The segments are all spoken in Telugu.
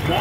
నా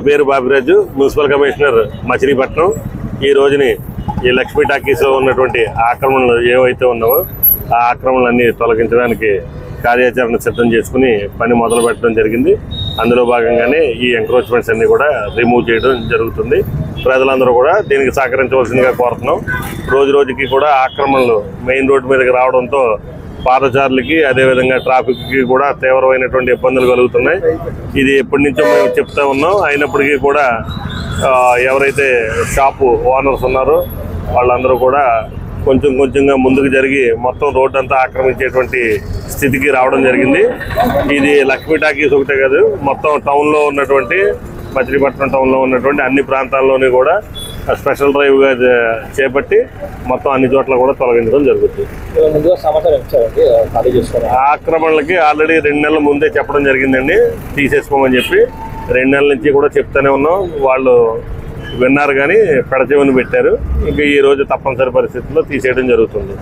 పేరు బాబిరాజు, మున్సిపల్ కమిషనర్ మచిలీపట్నం. ఈ రోజుని ఈ లక్ష్మీ టాకీస్లో ఉన్నటువంటి ఆక్రమణలు ఏవైతే ఉన్నావో ఆ ఆక్రమణలన్నీ తొలగించడానికి కార్యాచరణ సిద్ధం చేసుకుని పని మొదలు పెట్టడం జరిగింది. అందులో భాగంగానే ఈ ఎంక్రోచ్మెంట్స్ అన్ని కూడా రిమూవ్ చేయడం జరుగుతుంది. ప్రజలందరూ కూడా దీనికి సహకరించవలసిందిగా కోరుతున్నాం. రోజు రోజుకి కూడా ఆక్రమణలు మెయిన్ రోడ్డు మీదకి రావడంతో పాదచారులకి అదేవిధంగా ట్రాఫిక్కి కూడా తీవ్రమైనటువంటి ఇబ్బందులు కలుగుతున్నాయి. ఇది ఎప్పటి నుంచో మేము చెప్తా ఉన్నాం. అయినప్పటికీ కూడా ఎవరైతే షాపు ఓనర్స్ ఉన్నారో వాళ్ళందరూ కూడా కొంచెంగా ముందుకు జరిగి మొత్తం రోడ్డు అంతా ఆక్రమించేటువంటి స్థితికి రావడం జరిగింది. ఇది లక్ష్మీ టాకీస్ ఒకటే కాదు, మొత్తం టౌన్లో ఉన్నటువంటి మచిలీపట్నం టౌన్లో ఉన్నటువంటి అన్ని ప్రాంతాల్లోని కూడా స్పెషల్ డ్రైవ్గా చేపట్టి మొత్తం అన్ని చోట్ల కూడా తొలగించడం జరుగుతుంది. ఆక్రమణలకి ఆల్రెడీ 2 నెలల ముందే చెప్పడం జరిగిందండి, తీసేసుకోమని చెప్పి. 2 నెలల నుంచి కూడా చెప్తూనే ఉన్నాం. వాళ్ళు విన్నారు కానీ పెడచెవిని పెట్టారు. ఇంకా ఈ రోజు తప్పనిసరి పరిస్థితుల్లో తీసేయడం జరుగుతుంది.